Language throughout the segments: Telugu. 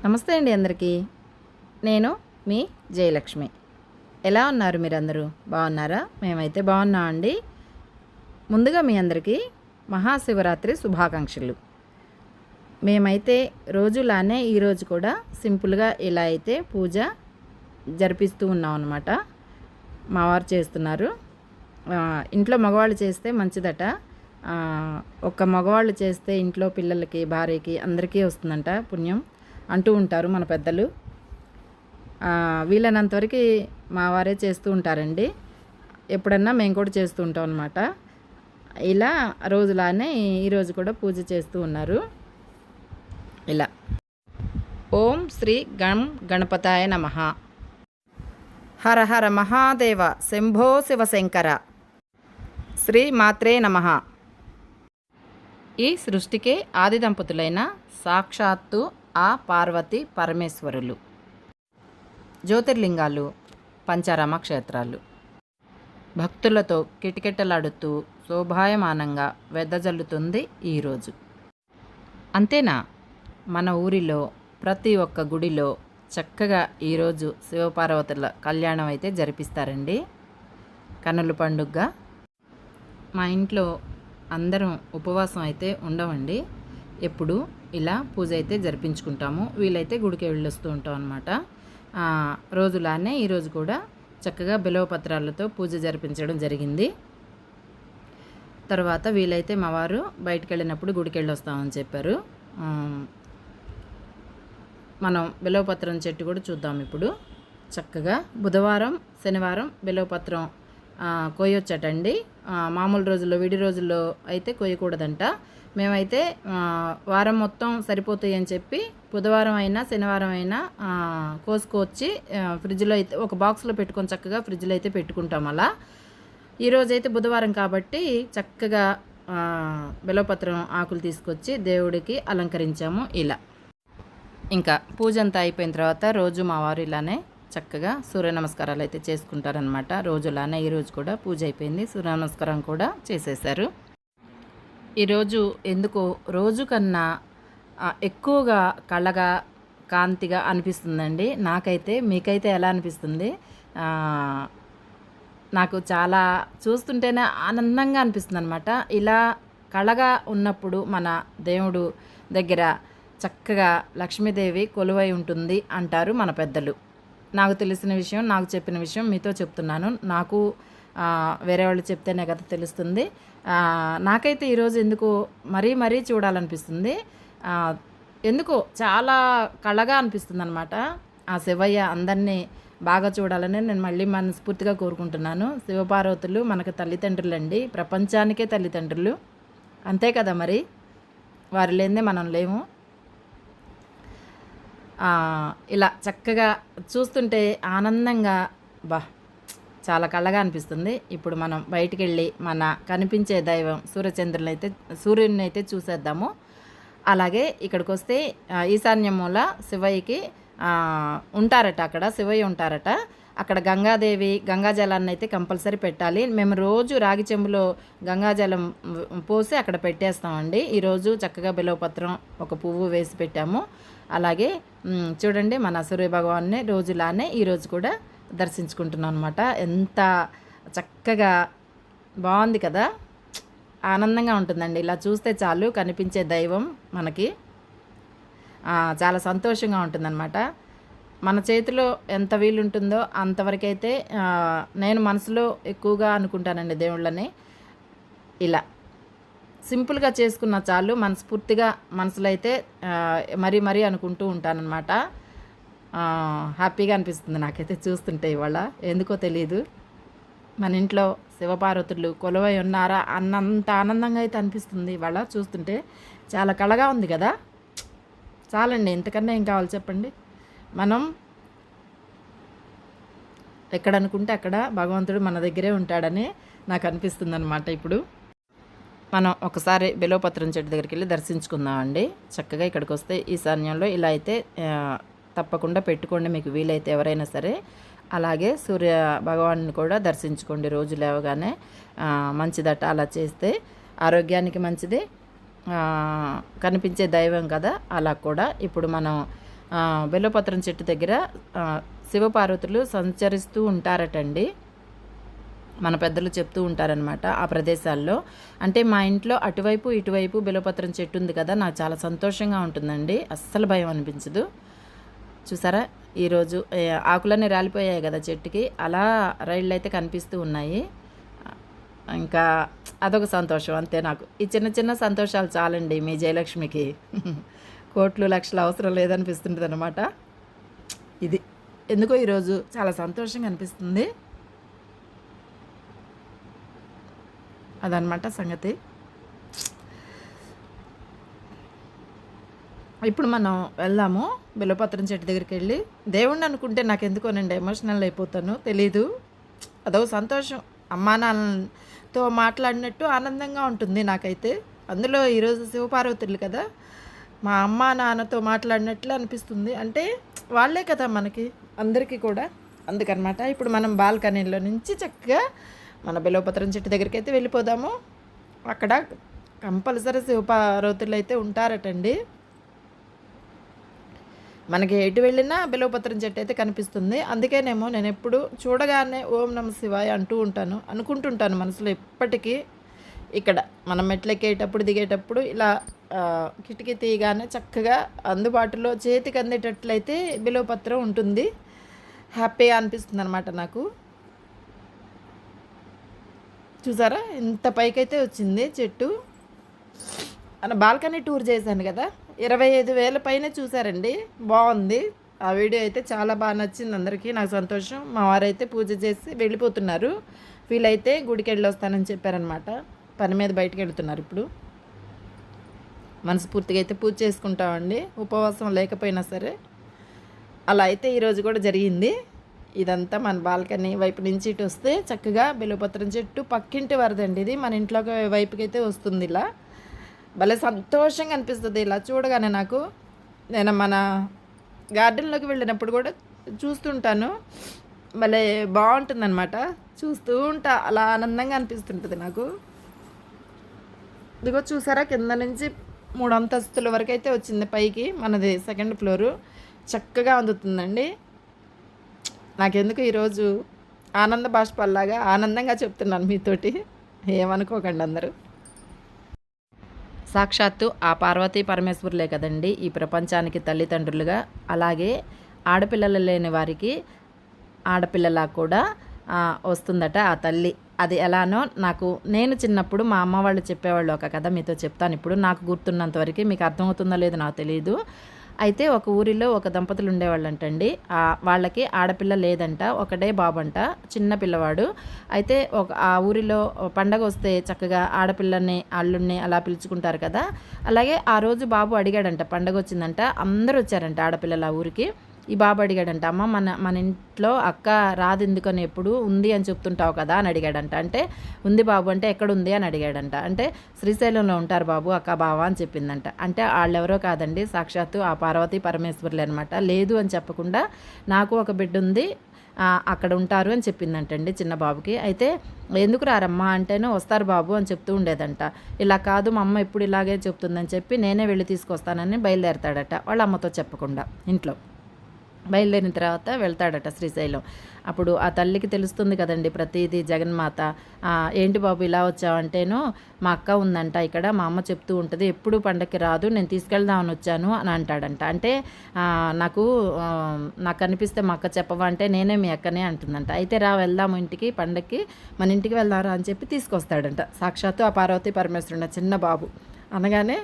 నమస్తే అండి అందరికీ. నేను మీ జయలక్ష్మి. ఎలా ఉన్నారు మీరందరూ? బాగున్నారా? మేమైతే బాగున్నామండి. ముందుగా మీ అందరికీ మహాశివరాత్రి శుభాకాంక్షలు. మేమైతే రోజులానే ఈరోజు కూడా సింపుల్గా ఇలా అయితే పూజ జరిపిస్తూ ఉన్నాం అన్నమాట. మా వారు చేస్తున్నారు. ఇంట్లో మగవాళ్ళు చేస్తే మంచిదట. ఒక్క మగవాళ్ళు చేస్తే ఇంట్లో పిల్లలకి, భార్యకి అందరికీ వస్తుందంట పుణ్యం అంటూ ఉంటారు మన పెద్దలు. వీలైనంతవరకు మా వారే చేస్తూ ఉంటారండి. ఎప్పుడన్నా మేము కూడా చేస్తూ ఉంటాం అన్నమాట. ఇలా రోజులానే ఈరోజు కూడా పూజ చేస్తూ ఉన్నారు. ఇలా ఓం శ్రీ గణపతాయ నమః. హర హర మహాదేవ శంభో శివశంకర. శ్రీ మాత్రే నమః. ఈ సృష్టికే ఆది దంపతులైన సాక్షాత్తు ఆ పార్వతి పరమేశ్వరులు. జ్యోతిర్లింగాలు, పంచారామ క్షేత్రాలు భక్తులతో కిటకిటలాడుతూ శోభాయమానంగా వెదజల్లుతుంది ఈరోజు. అంతేనా, మన ఊరిలో ప్రతి ఒక్క గుడిలో చక్కగా ఈరోజు శివపార్వతుల కళ్యాణం అయితే జరిపిస్తారండి. కన్నుల పండుగగా మా ఇంట్లో అందరం ఉపవాసం అయితే ఉండవండి. ఎప్పుడు ఇలా పూజ అయితే జరిపించుకుంటాము. వీలైతే గుడికి వెళ్ళొస్తూ ఉంటాం అన్నమాట. రోజులానే ఈరోజు కూడా చక్కగా బిలవపత్రాలతో పూజ జరిపించడం జరిగింది. తర్వాత వీలైతే మా వారు బయటికి వెళ్ళినప్పుడు గుడికి వెళ్ళొస్తామని చెప్పారు. మనం బిలవపత్రం చెట్టు కూడా చూద్దాం ఇప్పుడు. చక్కగా బుధవారం, శనివారం బిలవపత్రం కోయొచ్చటండి. మామూలు రోజుల్లో, విడి రోజుల్లో అయితే కోయకూడదంట. మేమైతే వారం మొత్తం సరిపోతాయి అని చెప్పి బుధవారం అయినా శనివారం అయినా కోసుకొచ్చి ఫ్రిడ్జ్లో అయితే ఒక బాక్స్లో పెట్టుకొని చక్కగా ఫ్రిడ్జ్లో అయితే పెట్టుకుంటాం. అలా ఈరోజైతే బుధవారం కాబట్టి చక్కగా బిలవపత్రం ఆకులు తీసుకొచ్చి దేవుడికి అలంకరించాము. ఇలా ఇంకా పూజ అంతా అయిపోయిన తర్వాత రోజు మా వారు ఇలానే చక్కగా సూర్య నమస్కారాలు అయితే చేసుకుంటారనమాట. రోజులానే ఈరోజు కూడా పూజ అయిపోయింది. సూర్య నమస్కారం కూడా చేసేసారు. ఈరోజు ఎందుకో రోజు కన్నా ఎక్కువగా కళగా, కాంతిగా అనిపిస్తుందండి నాకైతే. మీకైతే ఎలా అనిపిస్తుంది? నాకు చాలా చూస్తుంటేనే ఆనందంగా అనిపిస్తుంది అనమాట. ఇలా కళగా ఉన్నప్పుడు మన దేవుడు దగ్గర చక్కగా లక్ష్మీదేవి కొలువై ఉంటుంది అంటారు మన పెద్దలు. నాకు తెలిసిన విషయం, నాకు చెప్పిన విషయం మీతో చెప్తున్నాను. నాకు వేరే వాళ్ళు చెప్తేనే కదా తెలుస్తుంది. నాకైతే ఈరోజు ఎందుకో మరీ చూడాలనిపిస్తుంది. ఎందుకో చాలా కళగా అనిపిస్తుంది అనమాట. ఆ శివయ్య అందరినీ బాగా చూడాలని నేను మళ్ళీ మనస్ఫూర్తిగా కోరుకుంటున్నాను. శివపార్వతులు మనకు తల్లిదండ్రులండి, ప్రపంచానికే తల్లిదండ్రులు. అంతే కదా మరి, వారు లేనిదే మనం లేము. ఇలా చక్కగా చూస్తుంటే ఆనందంగా చాలా కళ్ళగా అనిపిస్తుంది. ఇప్పుడు మనం బయటికి వెళ్ళి మన కనిపించే దైవం సూర్యుని అయితే చూసేద్దాము. అలాగే ఇక్కడికి వస్తే ఈశాన్య మూల శివయ్యకి ఉంటారట. అక్కడ శివయ్య ఉంటారట. అక్కడ గంగాజలాన్ని అయితే కంపల్సరీ పెట్టాలి. మేము రోజు రాగి చెంబులో గంగాజలం పోసి అక్కడ పెట్టేస్తామండి. ఈరోజు చక్కగా బిలవపత్రం, ఒక పువ్వు వేసి పెట్టాము. అలాగే చూడండి, మన సూర్య భగవాన్ని రోజులానే ఈరోజు కూడా దర్శించుకుంటున్నాం అనమాట. ఎంత చక్కగా బాగుంది కదా, ఆనందంగా ఉంటుందండి. ఇలా చూస్తే చాలు కనిపించే దైవం మనకి చాలా సంతోషంగా ఉంటుందన్నమాట. మన చేతిలో ఎంత వీలుంటుందో అంతవరకైతే నేను మనసులో ఎక్కువగా అనుకుంటానండి దేవుళ్ళని. ఇలా సింపుల్గా చేసుకున్న చాలు, మనస్ఫూర్తిగా మనసులో అయితే మరీ అనుకుంటూ ఉంటానన్నమాట. హ్యాపీగా అనిపిస్తుంది నాకైతే చూస్తుంటే. ఇవాళ ఎందుకో తెలియదు, మన ఇంట్లో శివపార్వతులు కొలువై ఉన్నారా అన్నంత ఆనందంగా అయితే అనిపిస్తుంది ఇవాళ చూస్తుంటే. చాలా కళగా ఉంది కదా. చాలండి, ఇంతకన్నా ఏం కావాలి చెప్పండి. మనం ఎక్కడ అనుకుంటే అక్కడ భగవంతుడు మన దగ్గరే ఉంటాడని నాకు అనిపిస్తుంది అనమాట. ఇప్పుడు మనం ఒకసారి బిలవపత్రం చెట్టు దగ్గరికి వెళ్ళి దర్శించుకుందామండి. చక్కగా ఇక్కడికి వస్తే ఈశాన్యంలో ఇలా అయితే తప్పకుండా పెట్టుకోండి, మీకు వీలైతే ఎవరైనా సరే. అలాగే సూర్య భగవాన్ని కూడా దర్శించుకోండి రోజు లేవగానే. మంచిదట అలా చేస్తే, ఆరోగ్యానికి మంచిది, కనిపించే దైవం కదా. అలా కూడా ఇప్పుడు మనం బెల్లపత్రం చెట్టు దగ్గర శివపార్వతులు సంచరిస్తూ ఉంటారటండి. మన పెద్దలు చెప్తూ ఉంటారనమాట ఆ ప్రదేశాల్లో. అంటే మా ఇంట్లో అటువైపు ఇటువైపు బెల్లపత్రం చెట్టు ఉంది కదా, నాకు చాలా సంతోషంగా ఉంటుందండి. అస్సలు భయం అనిపించదు. చూసారా, ఈరోజు ఆకులన్నీ రాలిపోయాయి కదా చెట్టుకి, అలా రైళ్ళు అయితే కనిపిస్తూ ఉన్నాయి. ఇంకా అదొక సంతోషం అంతే నాకు. ఈ చిన్న చిన్న సంతోషాలు చాలండి మీ జయలక్ష్మికి. కోట్లు లక్షలు అవసరం లేదనిపిస్తుంటుంది అనమాట. ఇది ఎందుకో ఈరోజు చాలా సంతోషంగా అనిపిస్తుంది. అదనమాట సంగతి. ఇప్పుడు మనం వెళ్దాము బిల్వపత్రం చెట్టు దగ్గరికి వెళ్ళి. దేవుణ్ణి అనుకుంటే నాకు ఎందుకోనండి ఎమోషనల్ అయిపోతాను, తెలీదు. అదో సంతోషం, అమ్మా నాన్నతో మాట్లాడినట్టు ఆనందంగా ఉంటుంది నాకైతే. అందులో ఈరోజు శివపార్వతులు కదా, మా అమ్మా నాన్నతో మాట్లాడినట్లు అనిపిస్తుంది. అంటే వాళ్ళే కదా మనకి అందరికీ కూడా, అందుకనమాట. ఇప్పుడు మనం బాల్కనీలో నుంచి చక్కగా మన బిల్వపత్రం చెట్టు దగ్గరికి అయితే వెళ్ళిపోదాము. అక్కడ కంపల్సరీ శివపార్వతులు అయితే ఉంటారటండి. మనకి ఎటు వెళ్ళినా బిల్వపత్రం చెట్టు అయితే కనిపిస్తుంది. అందుకేనేమో నేను ఎప్పుడు చూడగానే ఓం నమ శివాయ అనుకుంటుంటాను మనసులో ఎప్పటికీ. ఇక్కడ మనం మెట్లెక్కేటప్పుడు దిగేటప్పుడు ఇలా కిటికీ తీయగానే చక్కగా అందుబాటులో చేతికి అందేటట్లయితే బిల్వపత్రం ఉంటుంది. హ్యాపీగా అనిపిస్తుంది అనమాట నాకు. చూసారా ఇంత పైకైతే వచ్చింది చెట్టు. అలా బాల్కనీ టూర్ చేశాను కదా, 25,000 పైన చూసారండి. బాగుంది ఆ వీడియో అయితే, చాలా బాగా నచ్చింది అందరికీ. నాకు సంతోషం. మా వారైతే పూజ చేసి వెళ్ళిపోతున్నారు. వీళ్ళైతే గుడికి వెళ్ళొస్తానని చెప్పారనమాట. పని మీద బయటకు వెళ్తున్నారు. ఇప్పుడు మనస్ఫూర్తిగా అయితే పూజ చేసుకుంటామండి, ఉపవాసం లేకపోయినా సరే. అలా అయితే ఈరోజు కూడా జరిగింది. ఇదంతా మన బాల్కనీ వైపు నుంచి ఇటు వస్తే చక్కగా బిల్వపత్రం చెట్టు పక్కింటి వరదండి ఇది. మన ఇంట్లోకి వైపుకి అయితే వస్తుంది. ఇలా భలే సంతోషంగా అనిపిస్తుంది ఇలా చూడగానే నాకు. నేను మన గార్డెన్లోకి వెళ్ళినప్పుడు కూడా చూస్తుంటాను, భలే బాగుంటుంది అనమాట. చూస్తూ ఉంటా, అలా ఆనందంగా అనిపిస్తుంటుంది నాకు. ఇదిగో చూసారా, కింద నుంచి 3 అంతస్తుల వరకు అయితే వచ్చింది పైకి. మనది 2nd ఫ్లోరు. చక్కగా అందుతుందండి. నాకెందుకు ఈరోజు ఆనంద బాష్పాల్లాగా ఆనందంగా చెప్తున్నాను మీతోటి, ఏమనుకోకండి అందరూ. సాక్షాత్తు ఆ పార్వతీ పరమేశ్వరులే కదండి ఈ ప్రపంచానికి తల్లిదండ్రులుగా. అలాగే ఆడపిల్లలు లేని వారికి ఆడపిల్లలా కూడా వస్తుందట ఆ తల్లి. అది ఎలానో నేను చిన్నప్పుడు మా అమ్మ వాళ్ళు చెప్పేవాళ్ళు ఒక కథ మీతో చెప్తాను ఇప్పుడు. నాకు గుర్తున్నంతవరకు, మీకు అర్థమవుతుందో లేదో నాకు తెలియదు. అయితే ఒక ఊరిలో ఒక దంపతులు ఉండేవాళ్ళంటండి. వాళ్ళకి ఆడపిల్ల లేదంట, ఒకడే బాబంట, చిన్న పిల్లవాడు. అయితే ఆ ఊరిలో పండగ వస్తే చక్కగా ఆడపిల్లని అల్లుడిని అలా పిలుచుకుంటారు కదా. అలాగే ఆ రోజు బాబు అడిగాడంట, పండగ వచ్చిందంట, అందరూ వచ్చారంట ఆడపిల్లలు ఆ ఊరికి. ఈ బాబు అడిగాడంట, అమ్మ మన ఇంట్లో అక్క రాదు ఎందుకని ఎప్పుడు ఉంది అని చెప్తుంటావు కదా అని అడిగాడంట. అంటే ఉంది బాబు అంటే ఎక్కడుంది అని అడిగాడంట. అంటే శ్రీశైలంలో ఉంటారు బాబు అక్క బావ అని చెప్పిందంట. అంటే వాళ్ళెవరో కాదండి, సాక్షాత్తు ఆ పార్వతీ పరమేశ్వరులే అనమాట. లేదు అని చెప్పకుండా నాకు ఒక బిడ్డ ఉంది అక్కడ ఉంటారు అని చెప్పిందంటండి చిన్న బాబుకి. అయితే ఎందుకు రారమ్మా అంటేనే వస్తారు బాబు అని చెప్తూ ఉండేదంట. ఇలా కాదు మా అమ్మ ఎప్పుడు ఇలాగే చెప్తుందని చెప్పి నేనే వెళ్ళి తీసుకొస్తానని బయలుదేరతాడట, వాళ్ళ అమ్మతో చెప్పకుండా. ఇంట్లో బయలుదేరిన తర్వాత వెళ్తాడట శ్రీశైలం. అప్పుడు ఆ తల్లికి తెలుస్తుంది కదండి ప్రతిదీ, జగన్మాత. ఏంటి బాబు ఇలా వచ్చావంటేను, మా అక్క ఉందంట ఇక్కడ, మా అమ్మ చెప్తూ ఉంటుంది ఎప్పుడు పండగకి రాదు, నేను తీసుకెళ్దామని వచ్చాను అని అంటాడంట. అంటే నాకు అనిపిస్తే మా అక్క చెప్పవా అంటే నేనే మీ అక్కనే అంటుందంట. అయితే వెళ్దాము ఇంటికి, పండగకి మన ఇంటికి వెళ్దారా అని చెప్పి తీసుకొస్తాడంట. సాక్షాత్తు ఆ పార్వతీ పరమేశ్వరుడు చిన్న బాబు అనగానే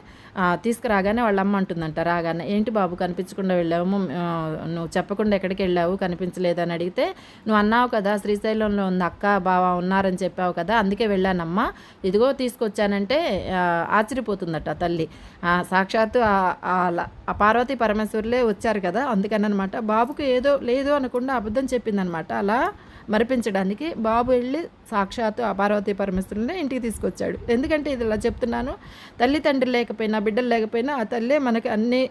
తీసుకురాగానే వాళ్ళ అమ్మ అంటుందంట రాగానే, ఏంటి బాబు కనిపించకుండా వెళ్ళావు, నువ్వు చెప్పకుండా ఎక్కడికి వెళ్ళావు కనిపించలేదని అడిగితే, నువ్వు అన్నావు కదా శ్రీశైలంలో ఉంది అక్క బావ ఉన్నారని చెప్పావు కదా అందుకే వెళ్ళానమ్మా, ఇదిగో తీసుకొచ్చానంటే ఆశ్చర్యపోతుందట తల్లి. సాక్షాత్తు ఆ పార్వతీ పరమేశ్వరులే వచ్చారు కదా అందుకని అనమాట. బాబుకు ఏదో లేదో అనకుండా అబద్ధం చెప్పిందనమాట. అలా మరిపించడానికి బాబు వెళ్ళి సాక్షాత్తు ఆ పార్వతీ పరమేశ్వరుని ఇంటికి తీసుకొచ్చాడు. ఎందుకంటే ఇది ఇలా చెప్తున్నాను, తల్లి తండ్రి లేకపోయినా బిడ్డలు లేకపోయినా ఆ తల్లే మనకి అన్ని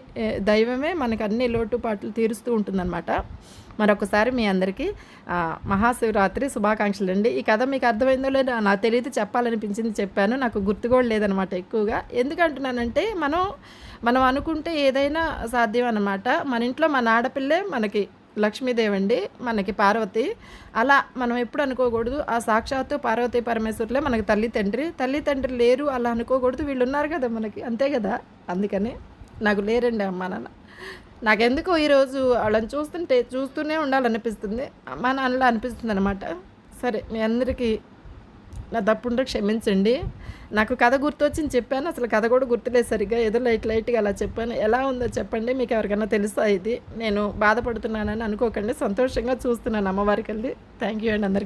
దైవమే మనకి అన్ని లోటుపాట్లు తీరుస్తూ ఉంటుందన్నమాట. మరొకసారి మీ అందరికీ మహాశివరాత్రి శుభాకాంక్షలు అండి. ఈ కథ మీకు అర్థమైందో లేదో నాకు తెలియదు, చెప్పాలనిపించింది చెప్పాను. నాకు గుర్తు కూడా లేదనమాట ఎక్కువగా. ఎందుకంటున్నానంటే మనం అనుకుంటే ఏదైనా సాధ్యం అన్నమాట. మన ఇంట్లో మన ఆడపిల్లే మనకి లక్ష్మీదేవి అండి, మనకి పార్వతి. అలా మనం ఎప్పుడు అనుకోకూడదు ఆ సాక్షాత్తు పార్వతీ పరమేశ్వరులే మనకి తల్లి తండ్రి లేరు అలా అనుకోకూడదు. వీళ్ళు ఉన్నారు కదా మనకి, అంతే కదా. అందుకని నాకు లేరండి అమ్మా నాన్న. నాకెందుకో ఈరోజు వాళ్ళని చూస్తూనే ఉండాలనిపిస్తుంది, అమ్మా నాన్నలా అనిపిస్తుంది అనమాట. సరే, మీ అందరికీ నా తప్పుంటే క్షమించండి. నాకు కథ గుర్తొచ్చింది చెప్పాను, అసలు కథ కూడా గుర్తులేదు సరిగ్గా, ఏదో లైట్గా అలా చెప్పాను. ఎలా ఉందో చెప్పండి, మీకు ఎవరికైనా తెలుసా ఇది? నేను బాధపడుతున్నానని అనుకోకండి, సంతోషంగా చూస్తున్నాను అమ్మవారికి వెళ్ళి. థ్యాంక్ యూ అండి అందరికీ.